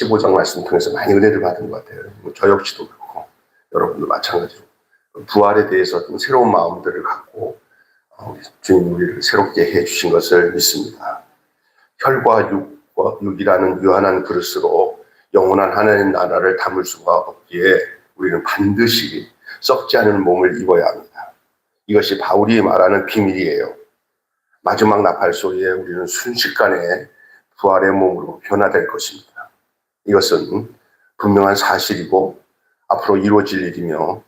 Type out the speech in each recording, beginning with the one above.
15장 말씀 통해서 많이 은혜를 받은 것 같아요. 저 역시도 그렇고 여러분도 마찬가지로 부활에 대해서 좀 새로운 마음들을 갖고 주님 우리를 새롭게 해주신 것을 믿습니다. 혈과 육이라는 유한한 그릇으로 영원한 하나님 나라를 담을 수가 없기에 우리는 반드시 썩지 않은 몸을 입어야 합니다. 이것이 바울이 말하는 비밀이에요. 마지막 나팔 소리에 우리는 순식간에 부활의 몸으로 변화될 것입니다. 이것은 분명한 사실이고 앞으로 이루어질 일이며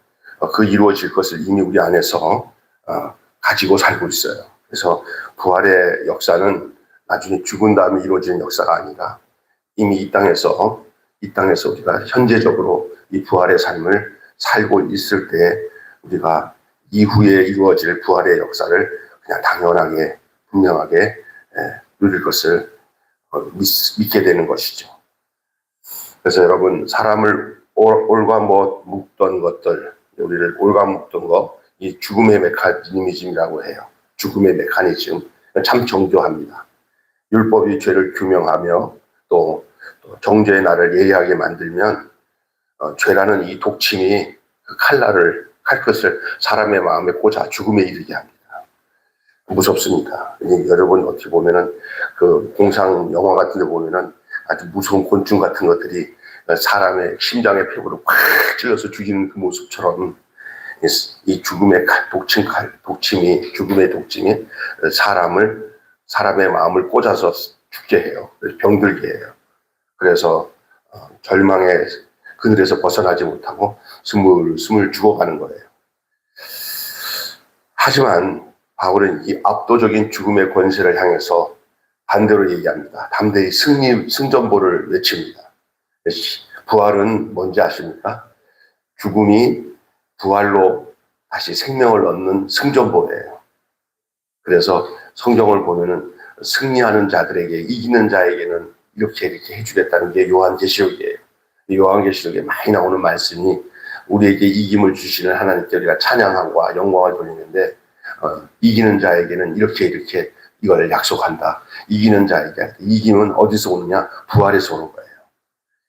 그 이루어질 것을 이미 우리 안에서 가지고 살고 있어요. 그래서 부활의 역사는 나중에 죽은 다음에 이루어지는 역사가 아니라 이미 이 땅에서 우리가 현재적으로 이 부활의 삶을 살고 있을 때 우리가 이후에 이루어질 부활의 역사를 그냥 당연하게 분명하게 누릴 것을 믿게 되는 것이죠. 그래서 여러분 사람을 올가먹던 것들, 우리를 올가먹던 거, 이 죽음의 메커니즘이라고 해요. 죽음의 메커니즘. 참 정교합니다. 율법이 죄를 규명하며 또 정죄의 날을 예리하게 만들면 죄라는 이 독침이 그 칼끝을 사람의 마음에 꽂아 죽음에 이르게 합니다. 무섭습니다. 여러분 어떻게 보면은 그 공상 영화 같은 데 보면은 아주 무서운 곤충 같은 것들이 사람의 심장의 폐부를 확 찔러서 죽이는 그 모습처럼 이 죽음의 죽음의 독침이 사람의 마음을 꽂아서 죽게 해요. 병들게 해요. 그래서 절망의 그늘에서 벗어나지 못하고 스물스물 죽어가는 거예요. 하지만 바울은 이 압도적인 죽음의 권세를 향해서 반대로 얘기합니다. 담대히 승전보를 외칩니다. 부활은 뭔지 아십니까? 죽음이 부활로 다시 생명을 얻는 승전보예요. 그래서 성경을 보면은 승리하는 자들에게, 이기는 자에게는 이렇게 해주겠다는 게 요한계시록이에요. 요한계시록에 많이 나오는 말씀이 우리에게 이김을 주시는 하나님께 우리가 찬양함과 영광을 돌리는데 이기는 자에게는 이렇게 이걸 약속한다. 이기는 자에게. 이김은 어디서 오느냐? 부활에서 오는 거예요.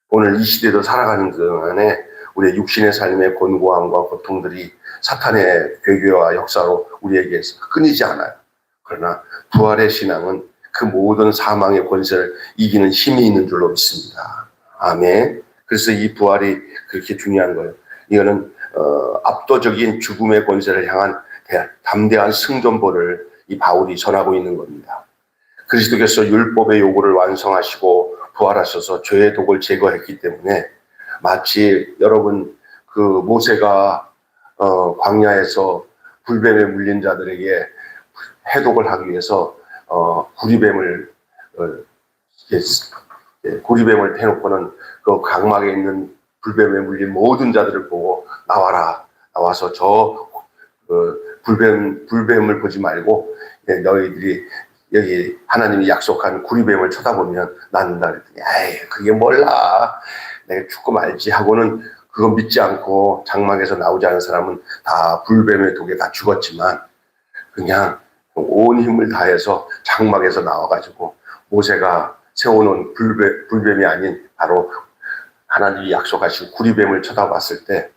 오늘 이 시대도 살아가는 동안에 우리의 육신의 삶의 곤고함과 고통들이 사탄의 괴계와 역사로 우리에게서 끊이지 않아요. 그러나 부활의 신앙은 그 모든 사망의 권세를 이기는 힘이 있는 줄로 믿습니다. 아멘. 그래서 이 부활이 그렇게 중요한 거예요. 이거는 압도적인 죽음의 권세를 향한 담대한 승전보를 이 바울이 전하고 있는 겁니다. 그리스도께서 율법의 요구를 완성하시고 부활하셔서 죄의 독을 제거했기 때문에 마치 여러분 그 모세가 광야에서 불뱀에 물린 자들에게 해독을 하기 위해서 구리뱀을 해놓고는 그 강막에 있는 불뱀에 물린 모든 자들을 보고 나와서 저 불뱀을 보지 말고 너희들이 여기 하나님이 약속한 구리뱀을 쳐다보면 낫는다 그랬더니 에이 그게 몰라 내가 죽고 말지 하고는 그거 믿지 않고 장막에서 나오지 않은 사람은 다 불뱀의 독에 다 죽었지만 그냥 온 힘을 다해서 장막에서 나와가지고 모세가 세워놓은 불뱀이 아닌 바로 하나님이 약속하신 구리뱀을 쳐다봤을 때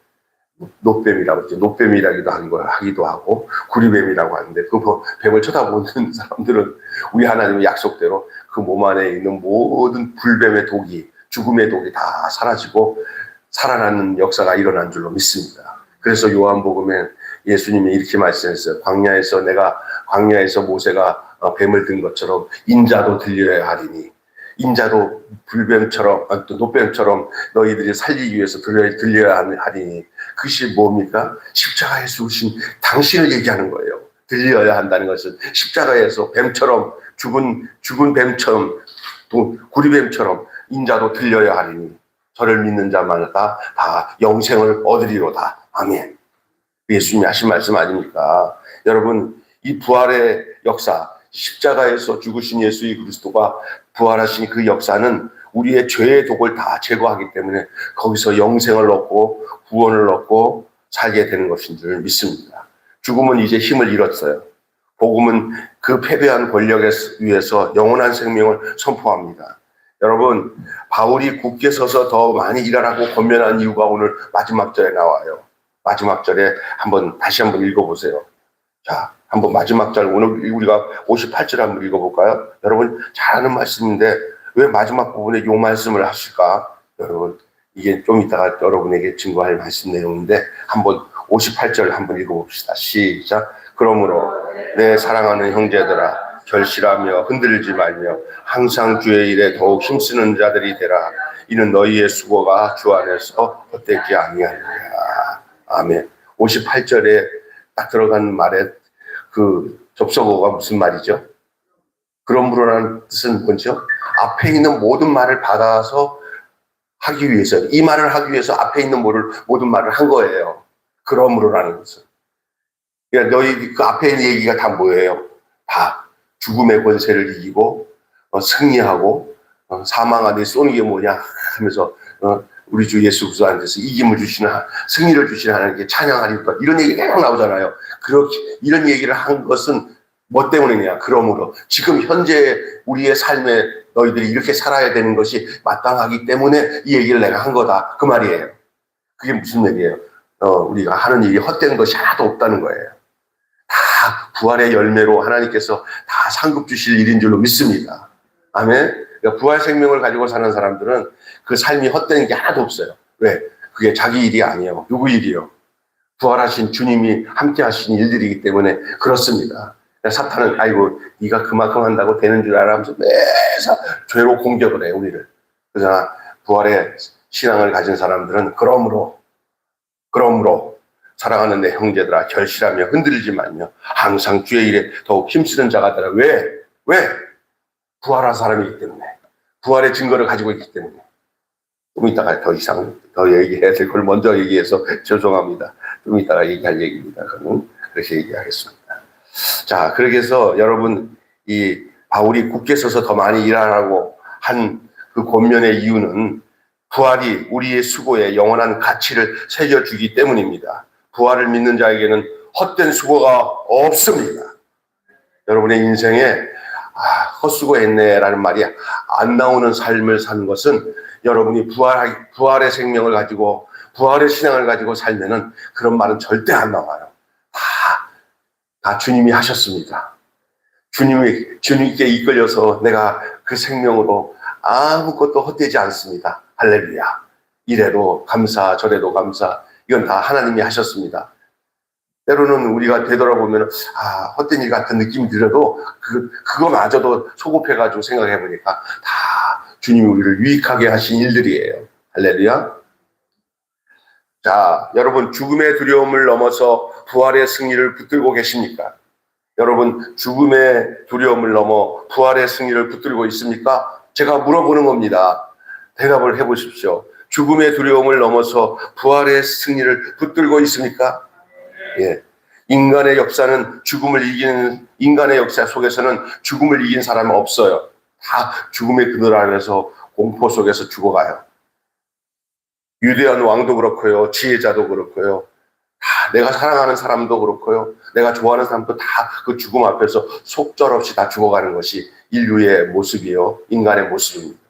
노뱀이라고 했죠. 노뱀이라기도 하기도 하고 구리뱀이라고 하는데 그 뱀을 쳐다보는 사람들은 우리 하나님의 약속대로 그 몸 안에 있는 모든 불뱀의 독이 죽음의 독이 다 사라지고 살아나는 역사가 일어난 줄로 믿습니다. 그래서 요한복음에 예수님이 이렇게 말씀했어요. 광야에서 모세가 뱀을 든 것처럼 인자도 들려야 하리니 인자도 불뱀처럼 또 노뱀처럼 너희들이 살리기 위해서 들려야 하리니 그것이 뭡니까? 십자가에서 오신 당신을 얘기하는 거예요. 들려야 한다는 것은 십자가에서 뱀처럼 죽은 뱀처럼 또 구리뱀처럼 인자도 들려야 하리니 저를 믿는 자마다 다 영생을 얻으리로다. 아멘. 예수님이 하신 말씀 아닙니까? 여러분 이 부활의 역사 십자가에서 죽으신 예수 그리스도가 부활하신 그 역사는 우리의 죄의 독을 다 제거하기 때문에 거기서 영생을 얻고 구원을 얻고 살게 되는 것인 줄 믿습니다. 죽음은 이제 힘을 잃었어요. 복음은 그 패배한 권력에 의해서 영원한 생명을 선포합니다. 여러분, 바울이 굳게 서서 더 많이 일하라고 권면한 이유가 오늘 마지막 절에 나와요. 마지막 절에 다시 한번 읽어보세요. 자, 한번 마지막 절, 오늘 우리가 58절 한번 읽어볼까요? 여러분, 잘 아는 말씀인데 왜 마지막 부분에 이 말씀을 하실까? 여러분, 이게 좀 이따가 여러분에게 증거할 말씀 내용인데 한번 58절 한번 읽어봅시다. 시작. 그러므로 내 사랑하는 형제들아, 결실하며 흔들리지 말며 항상 주의 일에 더욱 힘쓰는 자들이 되라. 이는 너희의 수고가 주 안에서 헛되지 아니하리라. 아멘. 58절에 딱 들어간 말에 그 접속어가 무슨 말이죠? 그러므로라는 뜻은 뭐죠? 앞에 있는 모든 말을 받아서 하기 위해서, 이 말을 하기 위해서 앞에 있는 모든 말을 한 거예요. 그러므로라는 것은. 그러니까 너희 그 앞에 있는 얘기가 다 뭐예요? 다 죽음의 권세를 이기고 승리하고 사망 안에 쏘는 게 뭐냐 하면서 우리 주 예수 그리스도한테서 이김을 주시는, 승리를 주시는 하나님께 찬양하리로다, 이런 얘기가 계속 나오잖아요. 그렇게 이런 얘기를 한 것은 뭐 때문이냐? 그러므로 지금 현재 우리의 삶에 너희들이 이렇게 살아야 되는 것이 마땅하기 때문에 이 얘기를 내가 한 거다, 그 말이에요. 그게 무슨 얘기예요? 우리가 하는 일이 헛된 것이 하나도 없다는 거예요. 다 부활의 열매로 하나님께서 다 상급 주실 일인 줄로 믿습니다. 아멘. 그러니까 부활 생명을 가지고 사는 사람들은 그 삶이 헛되는 게 하나도 없어요. 왜? 그게 자기 일이 아니에요. 누구 일이요? 부활하신 주님이 함께 하신 일들이기 때문에 그렇습니다. 사탄은 아이고 네가 그만큼 한다고 되는 줄 알아 하면서 매사 죄로 공격을 해, 우리를. 그러나 부활의 신앙을 가진 사람들은 그러므로 사랑하는 내 형제들아, 결실하며 흔들리지 말며 항상 주의 일에 더욱 힘쓰는 자가 되라. 왜? 부활한 사람이기 때문에, 부활의 증거를 가지고 있기 때문에. 좀 이따가 더 이상 더 얘기해야 될 걸 먼저 얘기해서 죄송합니다. 좀 이따가 얘기할 얘기입니다. 그러면 그렇게 얘기하겠습니다. 자, 그렇게 해서 여러분, 이 바울이 굳게 서서 더 많이 일하라고 한 그 권면의 이유는 부활이 우리의 수고에 영원한 가치를 새겨주기 때문입니다. 부활을 믿는 자에게는 헛된 수고가 없습니다. 여러분의 인생에 헛수고했네라는 말이 안 나오는 삶을 사는 것은 여러분이 부활의 생명을 가지고 부활의 신앙을 가지고 살면은 그런 말은 절대 안 나와요. 다 주님이 하셨습니다. 주님께 이끌려서 내가 그 생명으로 아무것도 헛되지 않습니다. 할렐루야. 이래도 감사, 저래도 감사. 이건 다 하나님이 하셨습니다. 때로는 우리가 되돌아보면 헛된 일 같은 느낌이 들어도 그거마저도 소급해가지고 생각해보니까 다 주님이 우리를 유익하게 하신 일들이에요. 할렐루야. 자, 여러분, 죽음의 두려움을 넘어서 부활의 승리를 붙들고 계십니까? 여러분, 죽음의 두려움을 넘어 부활의 승리를 붙들고 있습니까? 제가 물어보는 겁니다. 대답을 해보십시오. 죽음의 두려움을 넘어서 부활의 승리를 붙들고 있습니까? 예. 인간의 역사는 인간의 역사 속에서는 죽음을 이긴 사람은 없어요. 다 죽음의 그늘 안에서 공포 속에서 죽어가요. 유대한 왕도 그렇고요. 지혜자도 그렇고요. 다 내가 사랑하는 사람도 그렇고요. 내가 좋아하는 사람도 다 그 죽음 앞에서 속절없이 다 죽어가는 것이 인류의 모습이요. 인간의 모습입니다.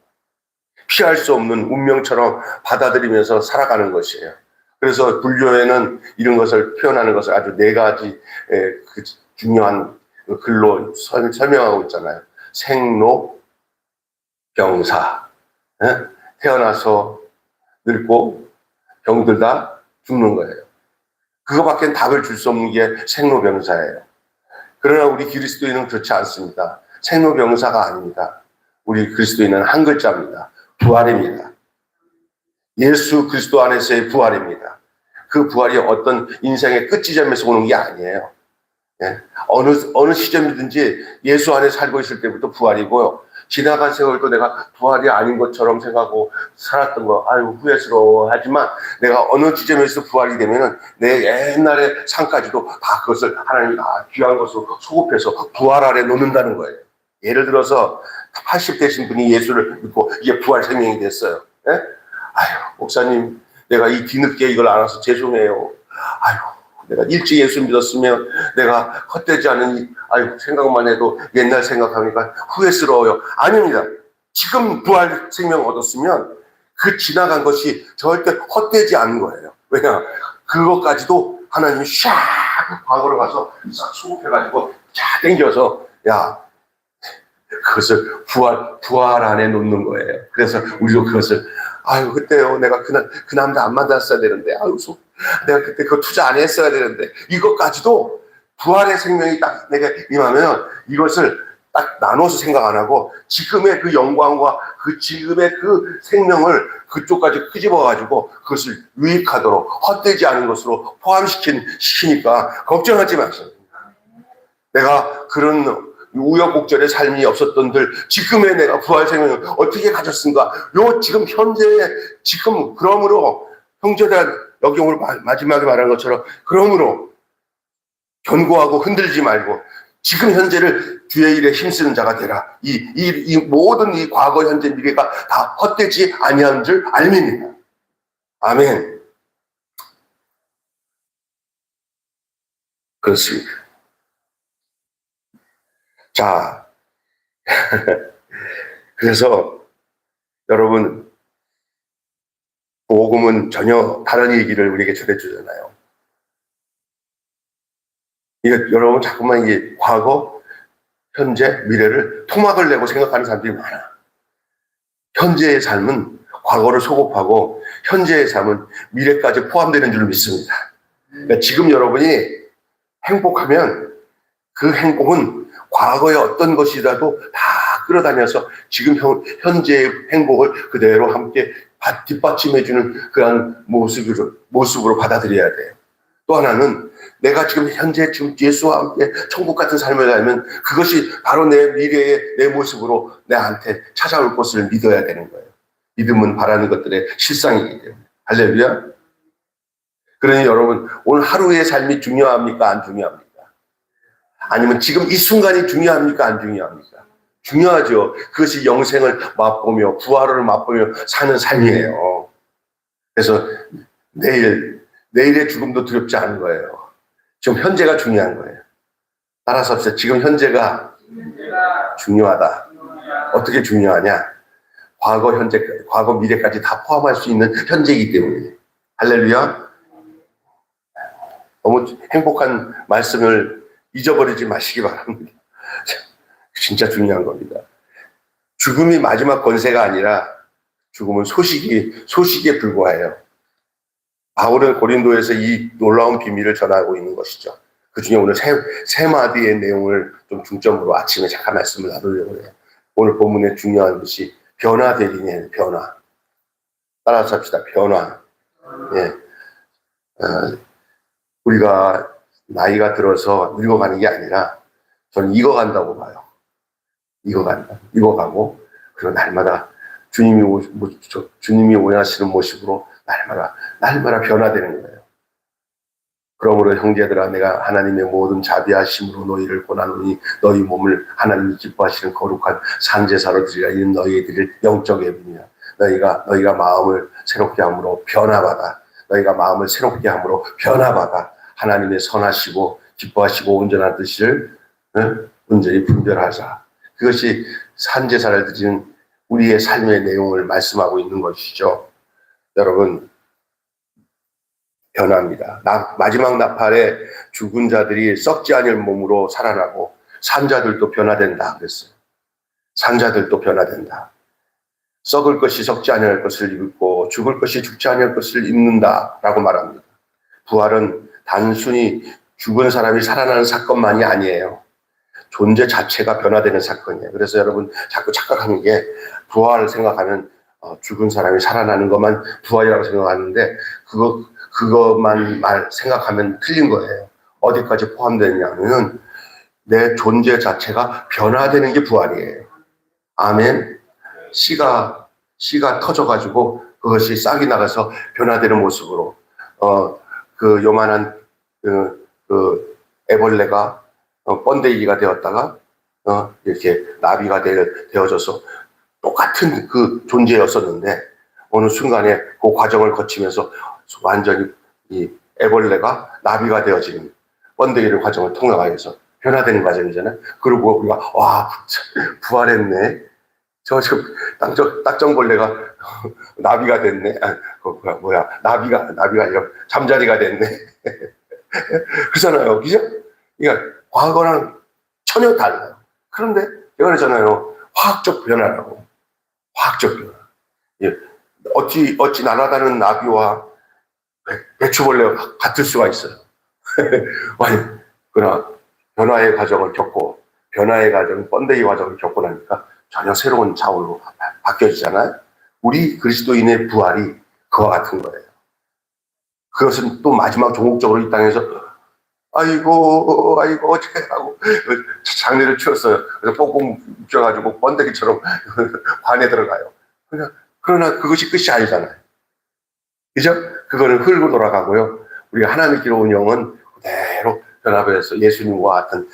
피할 수 없는 운명처럼 받아들이면서 살아가는 것이에요. 그래서 불교에는 이런 것을 표현하는 것을 아주 4가지 그 중요한 글로 설명하고 있잖아요. 생로, 병사. 태어나서 늙고 병들다 죽는 거예요. 그거밖에 답을 줄 수 없는 게 생로병사예요. 그러나 우리 그리스도인은 그렇지 않습니다. 생로병사가 아닙니다. 우리 그리스도인은 한 글자입니다. 부활입니다. 예수 그리스도 안에서의 부활입니다. 그 부활이 어떤 인생의 끝지점에서 오는 게 아니에요. 예? 어느 시점이든지 예수 안에 살고 있을 때부터 부활이고요. 지나간 세월도 내가 부활이 아닌 것처럼 생각하고 살았던 거, 후회스러워 하지만 내가 어느 지점에서 부활이 되면은 내 옛날의 삶까지도 다 그것을 하나님이 귀한 것으로 소급해서 부활 아래 놓는다는 거예요. 예를 들어서 80 되신 분이 예수를 믿고 이게 부활 생명이 됐어요. 예? 목사님, 내가 이 뒤늦게 이걸 알아서 죄송해요. 내가 일찍 예수 믿었으면 내가 헛되지 않은 생각만 해도 옛날 생각하니까 후회스러워요. 아닙니다. 지금 부활 생명 얻었으면 그 지나간 것이 절대 헛되지 않은 거예요. 왜냐? 그것까지도 하나님이 샥 과거로 가서 싹 수급해가지고 쫙 당겨서 야, 그것을 부활 안에 놓는 거예요. 그래서 우리도 그것을 아유 그때요 내가 그 남자 안 만났어야 되는데 아유 내가 그때 그거 투자 안 했어야 되는데 이것까지도 부활의 생명이 딱 내가 임하면 이것을 딱 나눠서 생각 안 하고 지금의 그 영광과 그 지금의 그 생명을 그쪽까지 끄집어가지고 그것을 유익하도록 헛되지 않은 것으로 포함시키니까 걱정하지 마세요. 내가 그런 우여곡절의 삶이 없었던들 지금의 내가 부활 생명을 어떻게 가졌는가? 요 지금 현재의 지금 그러므로 형제들 여기 오늘 마지막에 말한 것처럼 그러므로 견고하고 흔들지 말고 지금 현재를 주의 일에 힘쓰는 자가 되라. 이 모든 이 과거, 현재, 미래가 다 헛되지 아니한 줄 알미니라. 아멘. 그렇습니다. 자, 그래서 여러분 복음은 전혀 다른 얘기를 우리에게 전해주잖아요. 여러분 자꾸만 이게 과거, 현재, 미래를 토막을 내고 생각하는 사람들이 많아. 현재의 삶은 과거를 소급하고 현재의 삶은 미래까지 포함되는 줄 믿습니다. 그러니까 지금 여러분이 행복하면 그 행복은 과거의 어떤 것이라도 다 끌어다녀서 지금 현재의 행복을 그대로 함께 뒷받침해주는 그런 모습으로 받아들여야 돼요. 또 하나는 내가 지금 현재 지금 예수와 함께 천국 같은 삶을 살면 그것이 바로 내 미래의 내 모습으로 내한테 찾아올 것을 믿어야 되는 거예요. 믿음은 바라는 것들의 실상이기 때문에. 할렐루야. 그러니 여러분 오늘 하루의 삶이 중요합니까? 안 중요합니까? 아니면 지금 이 순간이 중요합니까? 안 중요합니까? 중요하죠. 그것이 영생을 맛보며 부활을 맛보며 사는 삶이에요. 그래서 내일의 죽음도 두렵지 않은 거예요. 지금 현재가 중요한 거예요. 따라서 합시다. 지금 현재가 중요하다. 어떻게 중요하냐? 과거, 현재, 과거, 미래까지 다 포함할 수 있는 현재이기 때문에. 할렐루야. 너무 행복한 말씀을 잊어버리지 마시기 바랍니다. 진짜 중요한 겁니다. 죽음이 마지막 권세가 아니라 죽음은 소식에 불과해요. 바울은 고린도에서 이 놀라운 비밀을 전하고 있는 것이죠. 그 중에 오늘 세 마디의 내용을 좀 중점으로 아침에 잠깐 말씀을 나누려고 해요. 오늘 본문의 중요한 것이 변화되리니 변화. 따라서 합시다. 변화. 예. 우리가 나이가 들어서 늙어가는 게 아니라 저는 익어간다고 봐요. 익어가고 그리고 날마다 주님이 원하시는 모습으로 날마다 변화되는 거예요. 그러므로 형제들아 내가 하나님의 모든 자비하심으로 너희를 권하노니 너희 몸을 하나님이 기뻐하시는 거룩한 산제사로 드리라. 이는 너희의 드릴 영적 예비니라. 너희가 마음을 새롭게 함으로 변화받아. 너희가 마음을 새롭게 함으로 변화받아. 하나님의 선하시고 기뻐하시고 온전한 뜻을 온전히 분별하자. 그것이 산제사를 드리는 우리의 삶의 내용을 말씀하고 있는 것이죠. 여러분 변합니다. 마지막 나팔에 죽은 자들이 썩지 않을 몸으로 살아나고 산자들도 변화된다 그랬어요. 산자들도 변화된다. 썩을 것이 썩지 않을 것을 입고 죽을 것이 죽지 않을 것을 입는다라고 말합니다. 부활은 단순히 죽은 사람이 살아나는 사건만이 아니에요. 존재 자체가 변화되는 사건이에요. 그래서 여러분 자꾸 착각하는 게 부활을 생각하면 죽은 사람이 살아나는 것만 부활이라고 생각하는데 그것만 생각하면 틀린 거예요. 어디까지 포함되느냐면 내 존재 자체가 변화되는 게 부활이에요. 아멘. 씨가 터져가지고 그것이 싹이 나가서 변화되는 모습으로 그 요만한 그 애벌레가 번데기가 되었다가 이렇게 나비가 되어져서 똑같은 그 존재였었는데 어느 순간에 그 과정을 거치면서 완전히 이 애벌레가 나비가 되어지는 번데기를 과정을 통과해서 변화되는 과정이잖아요. 그리고 우리가 와 부활했네. 저 지금 딱정벌레가 나비가 됐네. 나비가 아니라 잠자리가 됐네. 그렇잖아요. 그죠? 그러니까 과거랑 전혀 달라요. 그런데 제가 그러잖아요. 화학적 변화라고. 화학적 변화. 예. 어찌 날아가는 나비와 배추벌레가 같을 수가 있어요. 그러나 변화의 과정을 겪고, 번데기 과정을 겪고 나니까 전혀 새로운 자원으로 바뀌어지잖아요. 우리 그리스도인의 부활이 그와 같은 거예요. 그것은 또 마지막 종국적으로 이 땅에서 아이고 어떻게 하고 장례를 치렀어요. 그래서 뽕뽕 쪄가지고 번데기처럼 관에 들어가요. 그러나 그것이 끝이 아니잖아요. 그죠? 그거는 흘고 돌아가고요. 우리가 하나님께로 온 영은 그대로 변화해서 예수님과 같은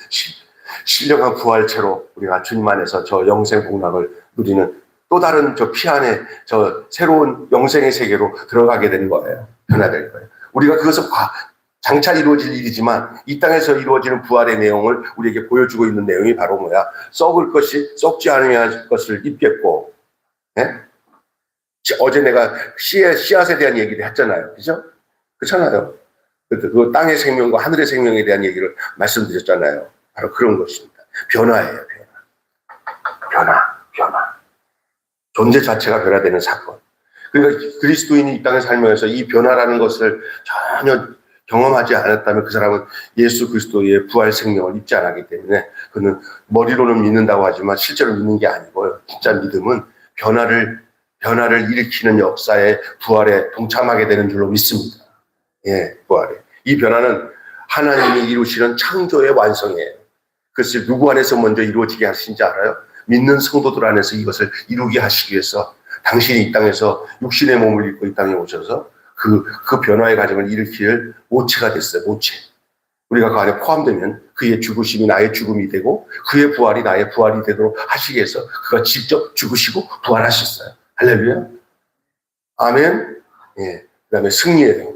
신령한 부활체로 우리가 주님 안에서 저 영생 복락을 누리는 또 다른 저 피 안에 저 새로운 영생의 세계로 들어가게 되는 거예요. 변화될 거예요. 우리가 그것은 장차 이루어질 일이지만 이 땅에서 이루어지는 부활의 내용을 우리에게 보여주고 있는 내용이 바로 뭐야? 썩지 않을 것을 입겠고, 예? 어제 내가 씨앗에 대한 얘기를 했잖아요. 그죠? 그렇잖아요. 그 땅의 생명과 하늘의 생명에 대한 얘기를 말씀드렸잖아요. 바로 그런 것입니다. 변화예요, 변화. 존재 자체가 변화되는 사건. 그러니까 그리스도인이 이 땅에 살면서 이 변화라는 것을 전혀 경험하지 않았다면 그 사람은 예수 그리스도의 부활 생명을 입지 않았기 때문에 그는 머리로는 믿는다고 하지만 실제로 믿는 게 아니고요. 진짜 믿음은 변화를 일으키는 역사의 부활에 동참하게 되는 줄로 믿습니다. 예, 부활에. 이 변화는 하나님이 이루시는 창조의 완성이에요. 그것을 누구 안에서 먼저 이루어지게 하신지 알아요? 믿는 성도들 안에서 이것을 이루게 하시기 위해서 당신이 이 땅에서 육신의 몸을 입고 이 땅에 오셔서 그 변화의 과정을 일으킬 모체가 됐어요. 모체. 우리가 그 안에 포함되면 그의 죽으심이 나의 죽음이 되고 그의 부활이 나의 부활이 되도록 하시기 위해서 그가 직접 죽으시고 부활하셨어요. 할렐루야. 아멘. 예. 그 다음에 승리예요.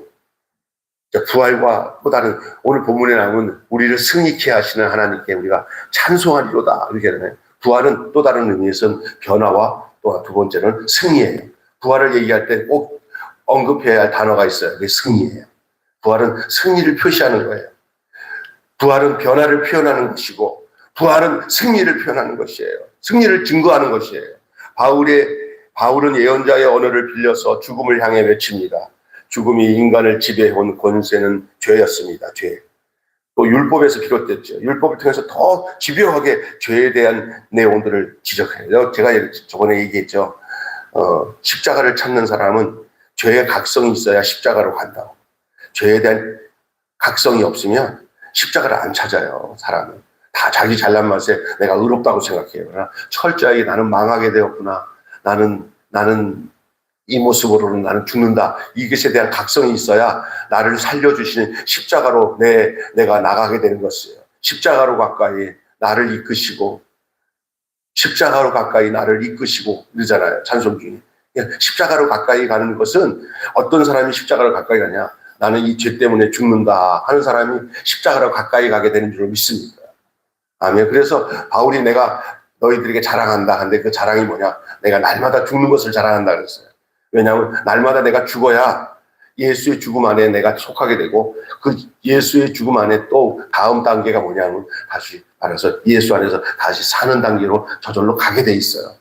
부활과 또 다른 오늘 본문에 나오는 우리를 승리케 하시는 하나님께 우리가 찬송하리로다 이렇게 되나요? 부활은 또 다른 의미에서는 변화와 또 두 번째는 승리예요. 부활을 얘기할 때 꼭 언급해야 할 단어가 있어요. 그게 승리예요. 부활은 승리를 표시하는 거예요. 부활은 변화를 표현하는 것이고 부활은 승리를 표현하는 것이에요. 승리를 증거하는 것이에요. 바울은 예언자의 언어를 빌려서 죽음을 향해 외칩니다. 죽음이 인간을 지배해온 권세는 죄였습니다. 죄. 또 율법에서 비롯됐죠. 율법을 통해서 더 집요하게 죄에 대한 내용들을 지적해요. 제가 저번에 얘기했죠. 십자가를 찾는 사람은 죄의 각성이 있어야 십자가로 간다고. 죄에 대한 각성이 없으면 십자가를 안 찾아요. 사람은. 다 자기 잘난 맛에 내가 의롭다고 생각해요. 그러나 철저하게 나는 망하게 되었구나. 나는 이 모습으로는 나는 죽는다. 이것에 대한 각성이 있어야 나를 살려주시는 십자가로 내가 나가게 되는 것이에요. 십자가로 가까이 나를 이끄시고 이러잖아요. 찬송 중에. 십자가로 가까이 가는 것은 어떤 사람이 십자가로 가까이 가냐. 나는 이 죄 때문에 죽는다 하는 사람이 십자가로 가까이 가게 되는 줄 믿습니다. 아멘. 그래서 바울이 내가 너희들에게 자랑한다 하는데 그 자랑이 뭐냐. 내가 날마다 죽는 것을 자랑한다 그랬어요. 왜냐하면 날마다 내가 죽어야 예수의 죽음 안에 내가 속하게 되고 그 예수의 죽음 안에 또 다음 단계가 뭐냐면 다시 말해서 예수 안에서 다시 사는 단계로 저절로 가게 돼 있어요.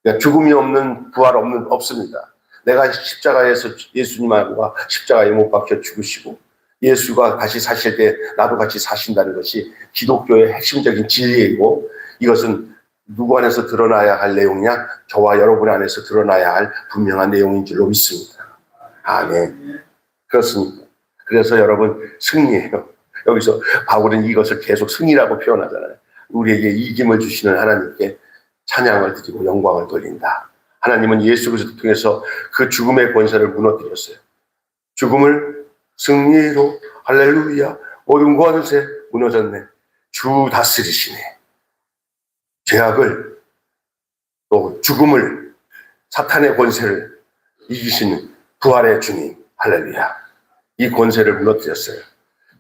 그러니까 죽음이 없는 부활 없습니다. 내가 십자가에서 예수님과 십자가에 못 박혀 죽으시고 예수가 다시 사실 때 나도 같이 사신다는 것이 기독교의 핵심적인 진리이고 이것은 누구 안에서 드러나야 할 내용이냐? 저와 여러분 안에서 드러나야 할 분명한 내용인 줄로 믿습니다. 아멘. 그렇습니다. 그래서 여러분 승리예요. 여기서 바울은 이것을 계속 승리라고 표현하잖아요. 우리에게 이김을 주시는 하나님께 찬양을 드리고 영광을 돌린다. 하나님은 예수 그리스도를 통해서 그 죽음의 권세를 무너뜨렸어요. 죽음을 승리로 할렐루야 모든 권세 무너졌네. 주 다스리시네. 죄악을 또 죽음을 사탄의 권세를 이기시는 부활의 주님 할렐루야. 이 권세를 무너뜨렸어요.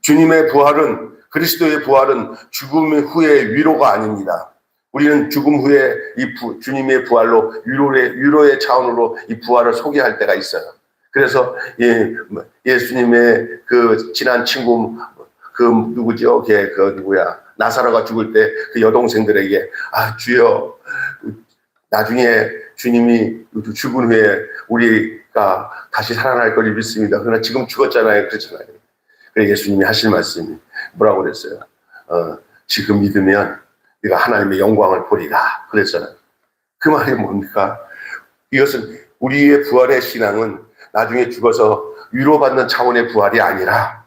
주님의 부활은 그리스도의 부활은 죽음 후의 위로가 아닙니다. 우리는 죽음 후에 주님의 부활로 위로의 차원으로 이 부활을 소개할 때가 있어요. 그래서 예수님의 그 친한 친구 그 누구죠? 그 누구야? 나사로가 죽을 때 그 여동생들에게 주여 나중에 주님이 죽은 후에 우리가 다시 살아날 걸 믿습니다. 그러나 지금 죽었잖아요. 그렇잖아요. 그래서 예수님이 하실 말씀이 뭐라고 그랬어요? 지금 믿으면 네가 하나님의 영광을 보리라 그랬잖아요. 그 말이 뭡니까? 이것은 우리의 부활의 신앙은 나중에 죽어서 위로받는 차원의 부활이 아니라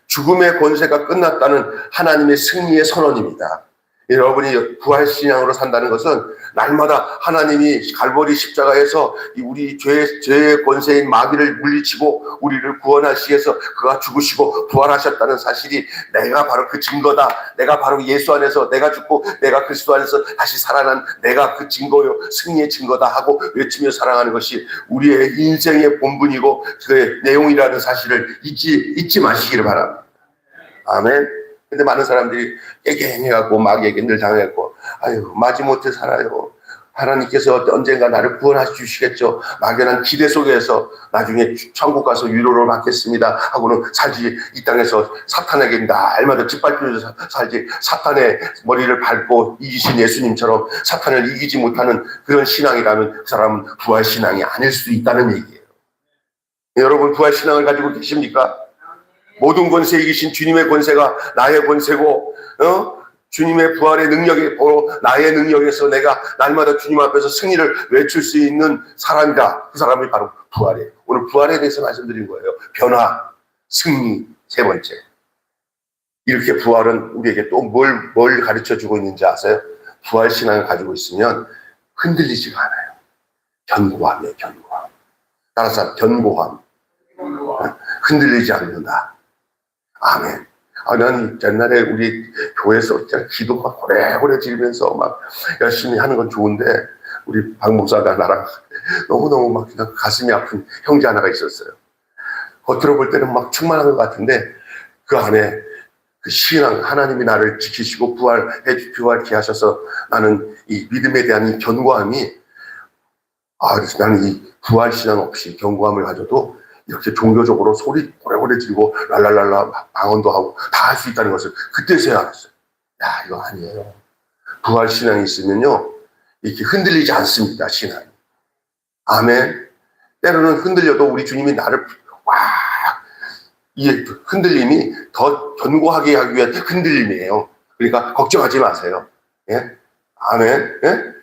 죽음의 권세가 끝났다는 하나님의 승리의 선언입니다. 여러분이 부활신앙으로 산다는 것은 날마다 하나님이 갈보리 십자가에서 우리 죄의 권세인 마귀를 물리치고 우리를 구원하시기 위해서 그가 죽으시고 부활하셨다는 사실이 내가 바로 그 증거다. 내가 바로 예수 안에서 내가 죽고 내가 그리스도 안에서 다시 살아난 내가 그 증거요. 승리의 증거다 하고 외치며 살아가는 것이 우리의 인생의 본분이고 그 내용이라는 사실을 잊지 마시기를 바랍니다. 아멘. 근데 많은 사람들이 깨갱해갖고 마귀에게 늘 당했고 마지못해 살아요. 하나님께서 언젠가 나를 구원해 주시겠죠. 막연한 기대 속에서 나중에 천국 가서 위로를 받겠습니다 하고는 살지 이 땅에서 사탄에게 날마다 짓밟히면서 살지 사탄의 머리를 밟고 이기신 예수님처럼 사탄을 이기지 못하는 그런 신앙이라면 그 사람은 부활신앙이 아닐 수도 있다는 얘기예요. 여러분 부활신앙을 가지고 계십니까? 모든 권세 이기신 주님의 권세가 나의 권세고 주님의 부활의 능력이 바로 나의 능력에서 내가 날마다 주님 앞에서 승리를 외칠 수 있는 사람이다. 그 사람이 바로 부활이에요. 오늘 부활에 대해서 말씀드린 거예요. 변화, 승리, 세 번째. 이렇게 부활은 우리에게 또 뭘 가르쳐주고 있는지 아세요? 부활 신앙을 가지고 있으면 흔들리지가 않아요. 견고함이에요. 견고함. 따라서 견고함. 흔들리지 않는다. 아멘. 난 옛날에 우리 교회에서 기도 막 오래 지르면서 막 열심히 하는 건 좋은데 우리 박 목사가 나랑 너무너무 막 그냥 가슴이 아픈 형제 하나가 있었어요. 겉으로 볼 때는 막 충만한 것 같은데 그 안에 그 신앙, 하나님이 나를 지키시고 부활케 하셔서 나는 이 믿음에 대한 이 견고함이 그래서 나는 이 부활 신앙 없이 견고함을 가져도 이렇게 종교적으로 소리 오래오래 지르고 랄랄랄라 방언도 하고 다 할 수 있다는 것을 그때서야 알았어요. 이거 아니에요. 부활 신앙이 있으면요 이렇게 흔들리지 않습니다. 신앙이. 아멘. 때로는 흔들려도 우리 주님이 나를 이 흔들림이 더 견고하게 하기 위한 흔들림이에요. 그러니까 걱정하지 마세요. 예? 아멘. 예?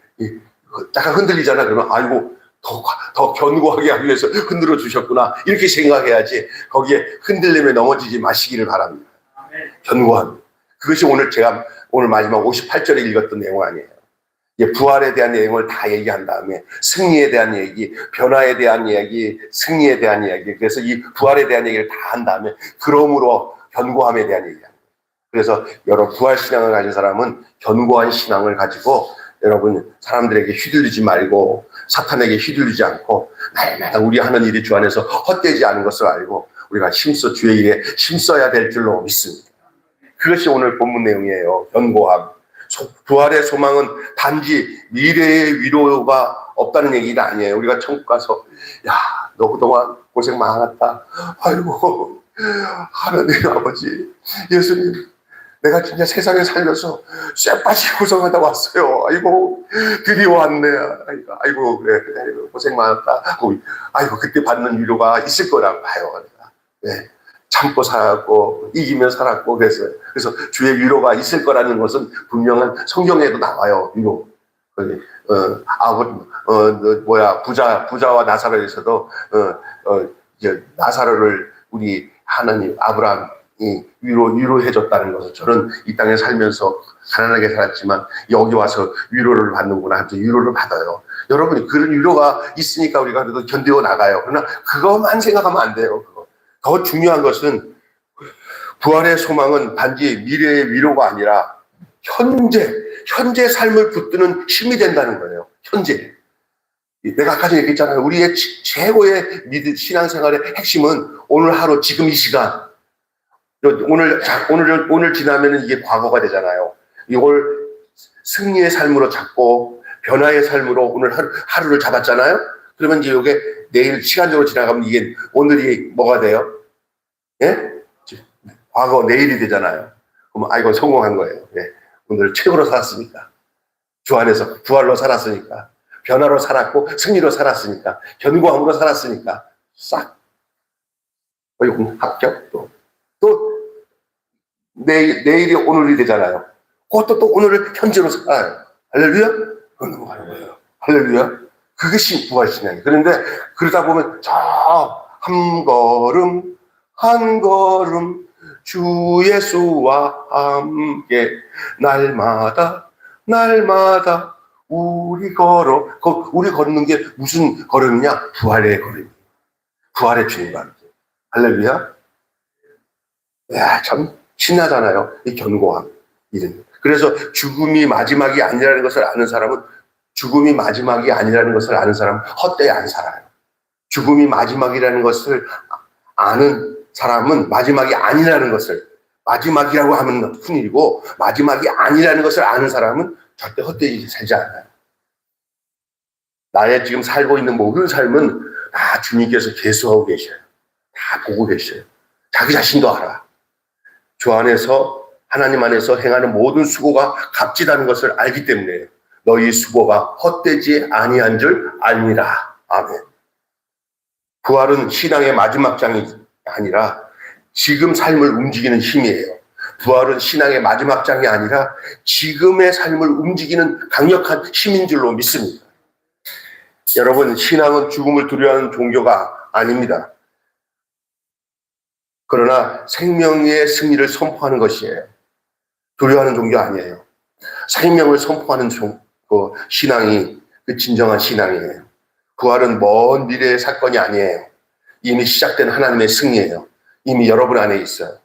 약간 흔들리잖아. 그러면 더 견고하게 하기 위해서 흔들어 주셨구나. 이렇게 생각해야지 거기에 흔들림에 넘어지지 마시기를 바랍니다. 견고함. 그것이 제가 오늘 마지막 58절에 읽었던 내용 아니에요. 부활에 대한 내용을 다 얘기한 다음에 승리에 대한 얘기, 변화에 대한 얘기, 승리에 대한 얘기. 그래서 이 부활에 대한 얘기를 다 한 다음에 그러므로 견고함에 대한 얘기합니다. 그래서 여러분 부활 신앙을 가진 사람은 견고한 신앙을 가지고 여러분 사람들에게 휘둘리지 말고 사탄에게 휘둘리지 않고 날마다 우리 하는 일이 주 안에서 헛되지 않은 것을 알고 우리가 주의 일에 힘써야 될 줄로 믿습니다. 그것이 오늘 본문 내용이에요. 견고함. 부활의 소망은 단지 미래의 위로가 없다는 얘기가 아니에요. 우리가 천국 가서 너 그동안 고생 많았다. 아이고 하나님 아버지 예수님 내가 진짜 세상에 살면서 쇠빠지 고생하다 왔어요. 아이고 드디어 왔네. 아이고 그래 고생 많았다. 아이고 그때 받는 위로가 있을 거라고 봐요. 네. 참고 살았고 이기며 살았고 그래서 주의 위로가 있을 거라는 것은 분명한 성경에도 나와요. 위로. 부자와 나사로에서도 나사로를 우리 하나님 아브라함이 위로해줬다는 것을 저는 이 땅에 살면서 가난하게 살았지만 여기 와서 위로를 받는구나 하면서 위로를 받아요. 여러분이 그런 위로가 있으니까 우리가 그래도 견디어 나가요. 그러나 그것만 생각하면 안 돼요. 더 중요한 것은 부활의 소망은 단지 미래의 위로가 아니라 현재 삶을 붙드는 힘이 된다는 거예요. 현재. 내가 아까 전에 얘기했잖아요. 우리의 최고의 신앙생활의 핵심은 오늘 하루 지금 이 시간 오늘 지나면은 이게 과거가 되잖아요. 이걸 승리의 삶으로 잡고 변화의 삶으로 오늘 하루를 잡았잖아요. 그러면 이제 이게 내일 시간적으로 지나가면 이게 오늘이 뭐가 돼요? 예? 과거 내일이 되잖아요. 그럼 이건 성공한 거예요. 예. 오늘 최고로 살았으니까. 주 안에서 부활로 살았으니까. 변화로 살았고 승리로 살았으니까. 견고함으로 살았으니까. 싹. 이건 합격. 또 내일이 오늘이 되잖아요. 그것도 또 오늘을 현재로 살아요. 할렐루야? 그건 넘어가는 거예요. 할렐루야? 그것이 부활신앙이에요. 그런데 그러다 보면 저 한 걸음 한 걸음 주 예수와 함께 날마다 우리 걷는 게 무슨 걸음이냐? 부활의 걸음이에요. 부활의 주님과 함께. 할렐루야? 야, 참 신나잖아요. 이 견고함. 이런. 그래서 죽음이 마지막이 아니라는 것을 아는 사람은 헛되이 안 살아요. 죽음이 마지막이라는 것을 아는 사람은 마지막이 아니라는 것을, 마지막이라고 하면 큰일이고 마지막이 아니라는 것을 아는 사람은 절대 헛되이 살지 않아요. 나의 지금 살고 있는 모든 삶은 다 주님께서 계수하고 계셔요. 다 보고 계셔요. 자기 자신도 알아. 주 안에서, 하나님 안에서 행하는 모든 수고가 값지다는 것을 알기 때문에 너희 수고가 헛되지 아니한 줄 알미라. 아멘. 부활은 신앙의 마지막 장이 아니라 지금 삶을 움직이는 힘이에요. 부활은 신앙의 마지막 장이 아니라 지금의 삶을 움직이는 강력한 힘인 줄로 믿습니다. 여러분, 신앙은 죽음을 두려워하는 종교가 아닙니다. 그러나 생명의 승리를 선포하는 것이에요. 두려워하는 종교 아니에요. 생명을 선포하는 신앙이 그 진정한 신앙이에요. 부활은 먼 미래의 사건이 아니에요. 이미 시작된 하나님의 승리예요. 이미 여러분 안에 있어요.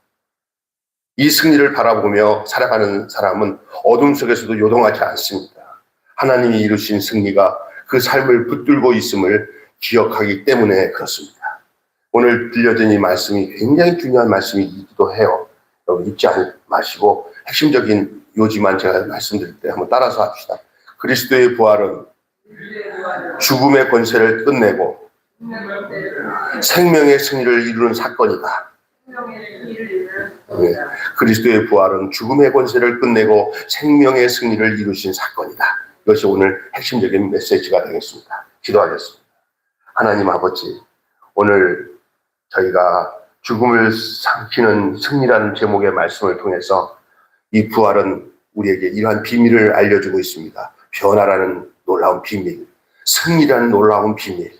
이 승리를 바라보며 살아가는 사람은 어둠 속에서도 요동하지 않습니다. 하나님이 이루신 승리가 그 삶을 붙들고 있음을 기억하기 때문에 그렇습니다. 오늘 들려진 이 말씀이 굉장히 중요한 말씀이기도 해요. 여러분 잊지 마시고 핵심적인 요지만 제가 말씀드릴 때 한번 따라서 합시다. 그리스도의 부활은 죽음의 권세를 끝내고 생명의 승리를 이루는 사건이다. 네. 그리스도의 부활은 죽음의 권세를 끝내고 생명의 승리를 이루신 사건이다. 이것이 오늘 핵심적인 메시지가 되겠습니다. 기도하겠습니다. 하나님 아버지, 오늘 저희가 죽음을 삼키는 승리라는 제목의 말씀을 통해서 이 부활은 우리에게 이러한 비밀을 알려주고 있습니다. 변화라는 놀라운 비밀, 승리라는 놀라운 비밀,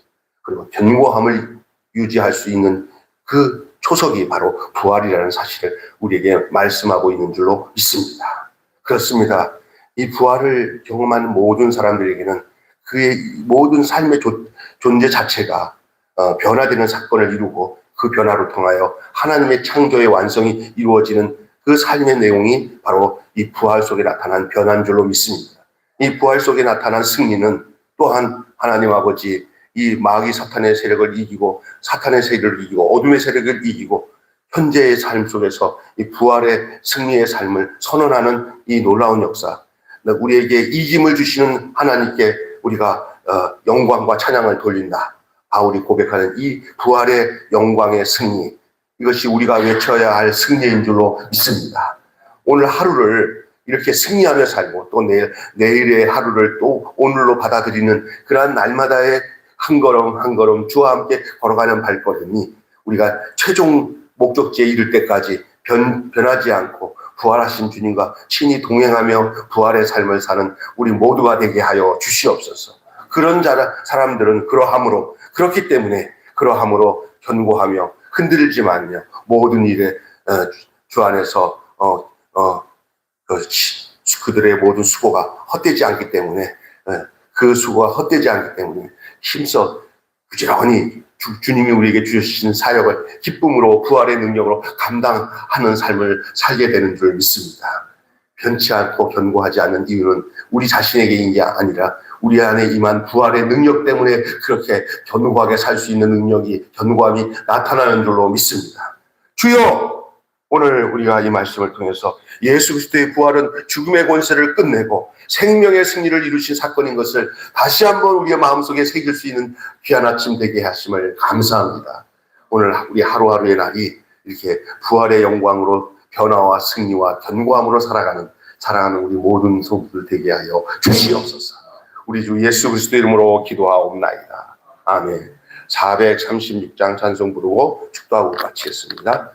그리고 견고함을 유지할 수 있는 그 초석이 바로 부활이라는 사실을 우리에게 말씀하고 있는 줄로 믿습니다. 그렇습니다. 이 부활을 경험하는 모든 사람들에게는 그의 모든 삶의 존재 자체가 변화되는 사건을 이루고 그 변화로 통하여 하나님의 창조의 완성이 이루어지는 그 삶의 내용이 바로 이 부활 속에 나타난 변화인 줄로 믿습니다. 이 부활 속에 나타난 승리는 또한 하나님 아버지 이 마귀 사탄의 세력을 이기고 사탄의 세력을 이기고 어둠의 세력을 이기고 현재의 삶 속에서 이 부활의 승리의 삶을 선언하는 이 놀라운 역사, 우리에게 이김을 주시는 하나님께 우리가 영광과 찬양을 돌린다. 바울이 고백하는 이 부활의 영광의 승리, 이것이 우리가 외쳐야 할 승리인 줄로 믿습니다. 오늘 하루를 이렇게 승리하며 살고 또 내일의 하루를 또 오늘로 받아들이는 그러한 날마다의 한 걸음 한 걸음 주와 함께 걸어가는 발걸음이 우리가 최종 목적지에 이를 때까지 변하지 않고 부활하신 주님과 친히 동행하며 부활의 삶을 사는 우리 모두가 되게 하여 주시옵소서. 그런 사람들은 그렇기 때문에 그러함으로 견고하며 흔들리지만요 모든 일에 주 안에서 그들의 모든 수고가 헛되지 않기 때문에 그 수고가 헛되지 않기 때문에 힘써 부지런히 주님이 우리에게 주신 사역을 기쁨으로 부활의 능력으로 감당하는 삶을 살게 되는 줄 믿습니다. 변치 않고 견고하지 않는 이유는 우리 자신에게인 게 아니라 우리 안에 임한 부활의 능력 때문에 그렇게 견고하게 살 수 있는 견고함이 나타나는 줄로 믿습니다. 주여, 오늘 우리가 이 말씀을 통해서 예수 그리스도의 부활은 죽음의 권세를 끝내고 생명의 승리를 이루신 사건인 것을 다시 한번 우리의 마음속에 새길 수 있는 귀한 아침 되게 하심을 감사합니다. 오늘 우리 하루하루의 날이 이렇게 부활의 영광으로 변화와 승리와 견고함으로 살아가는 우리 모든 성도들 되게 하여 주시옵소서. 우리 주 예수 그리스도 이름으로 기도하옵나이다. 아멘. 436장 찬송 부르고 축도하고 마치겠습니다.